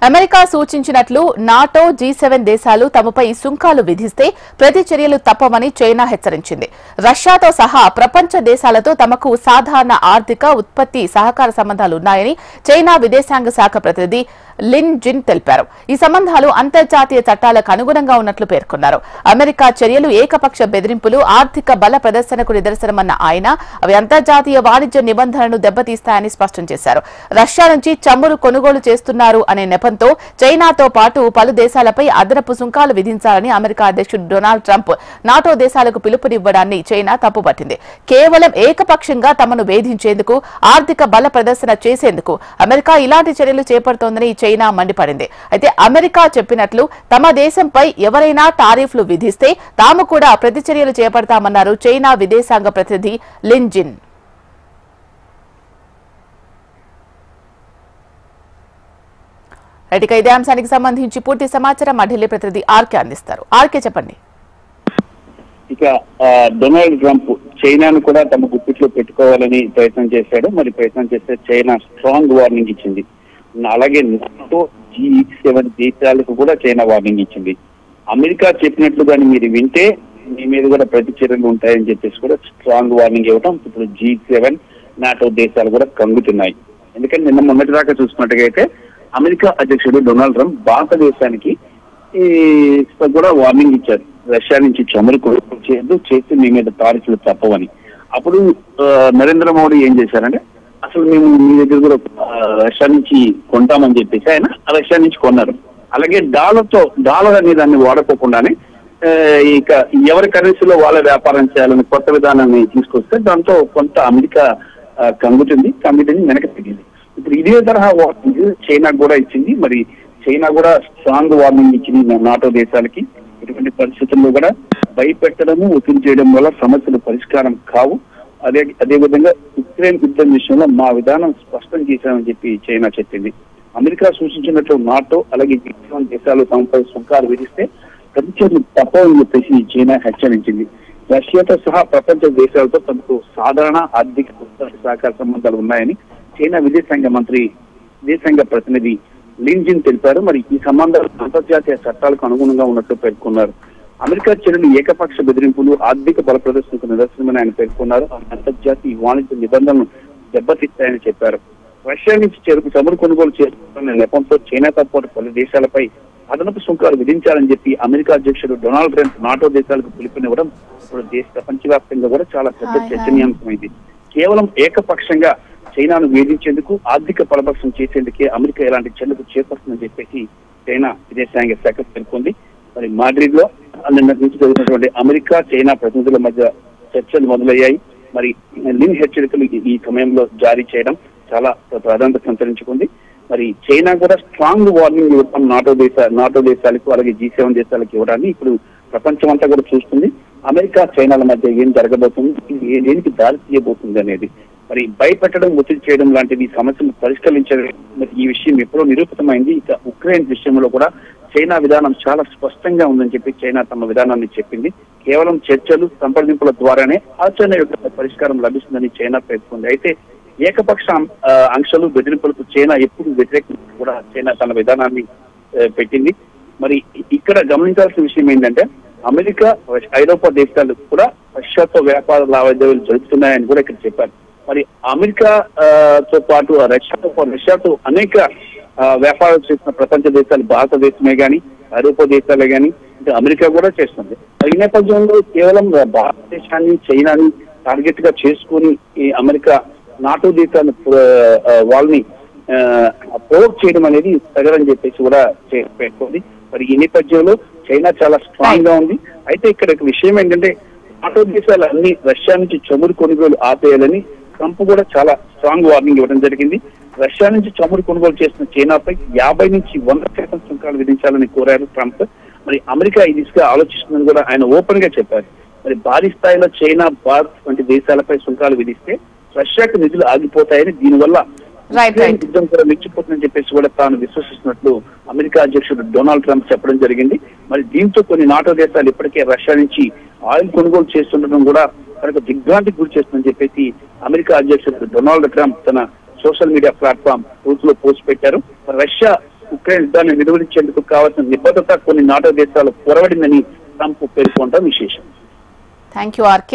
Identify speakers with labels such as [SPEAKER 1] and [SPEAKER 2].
[SPEAKER 1] America సూచించినట్లు NATO G7 దేశాలు తమపై సుంకాలు విధిస్తే ప్రతి చర్యలు తప్పవని చైనా హెచ్చరించింది. రష్యాతో సహా ప్రపంచ దేశాలతో తమకు సాధారణ ఆర్థిక ఉత్పత్తి సహకార సంబంధాలు ఉన్నాయని చైనా విదేశాంగ శాఖ ప్రతినిధి లిన్ జిన్ తెలిపారు. ఈ సంబంధాలు అంతర్జాతీయ చట్టాలకు అనుగుణంగా ఉన్నట్లు పేర్కొన్నారు. అమెరికా చర్యలు ఏకపక్ష బెదిరింపులు, ఆర్థిక బల ప్రదర్శనకు నిదర్శనమన్న ఆయన అవి అంతర్జాతీయ వాణిజ్య నిబంధనలను దెబ్బతీస్తాయని స్పష్టం చేశారు. రష్యా నుంచి చమురు కొనుగోలు చేస్తున్నారు అనే నెపంతో చైనాతో పాటు పలు దేశాలపై అదనపు సుంకాలు విధించాలని అమెరికా అధ్యక్షుడు డొనాల్డ్ ట్రంప్ నాటో దేశాలకు పిలుపునివ్వడాన్ని చైనా తప్పుపట్టింది. కేవలం ఏకపక్షంగా తమను వేధించేందుకు, ఆర్థిక బల ప్రదర్శన చేసేందుకు అమెరికా ఇలాంటి చర్యలు చేపడుతోందని చైనా మండిపడింది. అయితే అమెరికా చెప్పినట్లు తమ దేశంపై ఎవరైనా టారిఫ్లు విధిస్తే తాము కూడా ప్రతిచర్యలు చేపడతామన్నారు చైనా విదేశాంగ ప్రతినిధి లిన్ జిన్. ఇక ఇదే అంశానికి సంబంధించి పూర్తి సమాచారం మా ఢిల్లీ ప్రతినిధి ఆర్కే అందిస్తారు. ఆర్కే చెప్పండి.
[SPEAKER 2] ఇక డొనాల్డ్ ట్రంప్ చైనాను కూడా తమ గుప్పిట్లో పెట్టుకోవాలని ప్రయత్నం చేశాడు. మరి ప్రయత్నం చేస్తే చైనా స్ట్రాంగ్ వార్నింగ్ ఇచ్చింది. అలాగే నాటో G7 దేశాలకు కూడా చైనా వార్నింగ్ ఇచ్చింది. అమెరికా చెప్పినట్లుగాని మీరు వింటే మీ మీద కూడా ప్రతి చర్యలు ఉంటాయని చెప్పేసి కూడా స్ట్రాంగ్ వార్నింగ్ ఇవ్వడం ఇప్పుడు G7 నాటో దేశాలు కూడా కంగుతున్నాయి. ఎందుకంటే నిన్న మొన్నటి దాకా చూసుకున్నట్టుగా అయితే అమెరికా అధ్యక్షుడు డొనాల్డ్ ట్రంప్ భారతదేశానికి కూడా వార్నింగ్ ఇచ్చారు. రష్యా నుంచి చమురు కొనుగోలు చేయొద్దు, చేసి మీ మీద టారిఫ్లు తప్పవని. అప్పుడు నరేంద్ర మోడీ ఏం చేశారంటే అసలు మేము మీ దగ్గర కూడా రష్యా నుంచి కొంటామని చెప్పేసి ఆయన రష్యా నుంచి కొన్నారు. అలాగే డాలర్ అనే దాన్ని వాడుకోకుండానే ఇక ఎవరి కరెన్సీలో వాళ్ళ వ్యాపారం చేయాలని కొత్త విధానాన్ని తీసుకొస్తే దాంతో కొంత అమెరికా కంగుతుంది వెనక తగ్గింది. ఇప్పుడు ఇదే తరహా వార్నింగ్ చైనా కూడా ఇచ్చింది. మరి చైనా కూడా స్ట్రాంగ్ వార్నింగ్ ఇచ్చింది నాటో దేశాలకి. ఇటువంటి పరిస్థితుల్లో కూడా భయపెట్టడము, ఒత్తిడి చేయడం వల్ల సమస్యలు పరిష్కారం కావు. అదేవిధంగా ఉక్రెయిన్ యుద్ధం విషయంలో మా విధానం స్పష్టం చేశామని చెప్పి చైనా చెప్పింది. అమెరికా సూచించినట్లు నాటో అలాగే G7 దేశాలు తమపై సుంకాలు విధిస్తే ప్రతిచర్యలు తప్పవని చెప్పేసి చైనా హెచ్చరించింది. రష్యాతో సహా ప్రపంచ దేశాలతో తమకు సాధారణ ఆర్థిక సహకార సంబంధాలు ఉన్నాయని చైనా విదేశాంగ ప్రతినిధి లిన్ జిన్ తెలిపారు. మరి ఈ సంబంధాలు అంతర్జాతీయ చట్టాలకు అనుగుణంగా ఉన్నట్లు పేర్కొన్నారు. అమెరికా చర్యలు ఏకపక్ష బెదిరింపులు, ఆర్థిక బల ప్రదర్శనకు నిదర్శనమని ఆయన పేర్కొన్నారు. అంతర్జాతీయ వాణిజ్య నిబంధనలను దెబ్బతీస్తాయని చెప్పారు. రష్యా నుంచి చమురు కొనుగోలు చేస్తున్న నెపంతో చైనాతో పాటు పలు దేశాలపై అదనపు సుంకాలు విధించాలని చెప్పి అమెరికా అధ్యక్షుడు డొనాల్డ్ ట్రంప్ నాటో దేశాలకు పిలుపునివ్వడం ఇప్పుడు ప్రపంచవ్యాప్తంగా కూడా చాలా పెద్ద చర్చనీయాంశమైంది. కేవలం ఏకపక్షంగా చైనాను వేధించేందుకు, ఆర్థిక బలపక్షం చేసేందుకే అమెరికా ఇలాంటి చర్యలకు చేపడుతుందని చెప్పేసి చైనా విదేశాంగ శాఖ పేర్కొంది. మరి మాడ్రిడ్ లో నిన్న నుంచి జరిగినటువంటి అమెరికా చైనా ప్రతినిధుల మధ్య చర్చలు మొదలయ్యాయి. మరి లిన్ హెచ్చరికలు ఈ సమయంలో జారీ చేయడం చాలా ప్రాధాన్యత సంతరించుకుంది. మరి చైనా కూడా స్ట్రాంగ్ వార్నింగ్ ఇవ్వడం నాటో దేశాలకు అలాగే G7 దేశాలకు ఇవ్వడాన్ని ఇప్పుడు ప్రపంచం అంతా కూడా చూస్తుంది. అమెరికా చైనాల మధ్య ఏం జరగబోతుంది, దేనికి దారి తీయబోతుంది అనేది. మరి భయపెట్టడం, ఒత్తిడి చేయడం లాంటివి సమస్యలు పరిష్కరించడం ఈ విషయం ఎప్పుడో నిరూపితమైంది. ఇక ఉక్రెయిన్ విషయంలో కూడా చైనా విధానం చాలా స్పష్టంగా ఉందని చెప్పి చైనా తమ విధానాన్ని చెప్పింది. కేవలం చర్చలు, సంప్రదింపుల ద్వారానే ఆచరణయుక్త పరిష్కారం లభిస్తుందని చైనా పేర్కొంది. అయితే ఏకపక్ష ఆంక్షలు, బెదిరింపులకు చైనా ఎప్పుడు వ్యతిరేకంగా కూడా చైనా తన విధానాన్ని పెట్టింది. మరి ఇక్కడ గమనించాల్సిన విషయం ఏంటంటే అమెరికా, ఐరోపా దేశాలు కూడా రష్యాతో వ్యాపార లావాదేవీలు జరుపుతున్నాయని కూడా ఇక్కడ చెప్పారు. మరి అమెరికాతో పాటు రష్యాతో అనేక వ్యాపారాలు చేసిన ప్రపంచ దేశాలు భారతదేశమే గాని, ఐరోపా దేశాలే గాని, అమెరికా కూడా చేస్తుంది. ఈ నేపథ్యంలో కేవలం భారతదేశాన్ని, చైనాని టార్గెట్ గా చేసుకుని ఈ అమెరికా నాటో దేశాన్ని వాళ్ళని ప్రొవోక్ చేయడం అనేది తగదని చెప్పేసి కూడా పేర్కొంది. మరి ఈ నేపథ్యంలో చైనా చాలా స్ట్రాంగ్ గా ఉంది. అయితే ఇక్కడ విషయం ఏంటంటే నాటో దేశాలు అన్ని రష్యా నుంచి చమురు కొనుగోలు ఆపేయాలని ట్రంప్ కూడా చాలా స్ట్రాంగ్ వార్నింగ్ ఇవ్వడం జరిగింది. రష్యా నుంచి చమురు కొనుగోలు చేస్తున్న చైనాపై 50 నుంచి 100% సుంకాలు విధించాలని కోరారు ట్రంప్. మరి అమెరికా ఈ దిశగా ఆలోచిస్తుందని కూడా ఆయన ఓపెన్ గా చెప్పారు. మరి భారీ స్థాయిలో చైనా, భారత్ వంటి దేశాలపై సుంకాలు విధిస్తే రష్యాకు నిధులు ఆగిపోతాయని, దీనివల్ల యుద్ధం కూడా మించిపోతుందని చెప్పేసి కూడా తాను విశ్వసిస్తున్నట్లు అమెరికా అధ్యక్షుడు డొనాల్డ్ ట్రంప్ చెప్పడం జరిగింది. మరి దీంతో కొన్ని నాటో దేశాలు ఇప్పటికే రష్యా నుంచి ఆయిల్ కొనుగోలు చేస్తుండడం కూడా తనకు దిగ్భ్రాంతికి గురి చేస్తుందని చెప్పేసి అమెరికా అధ్యక్షుడు డొనాల్డ్ ట్రంప్ తన సోషల్ మీడియా ప్లాట్ఫామ్ ట్రూత్ లో పోస్ట్ పెట్టారు. రష్యా ఉక్రెయిన్ యుద్ధాన్ని నిలువరించేందుకు కావాల్సిన నిబద్ధత కొన్ని నాటో దేశాలు పొరబడిందని ట్రంప్ పేర్కొనడం విశేషం.
[SPEAKER 1] Thank you RK.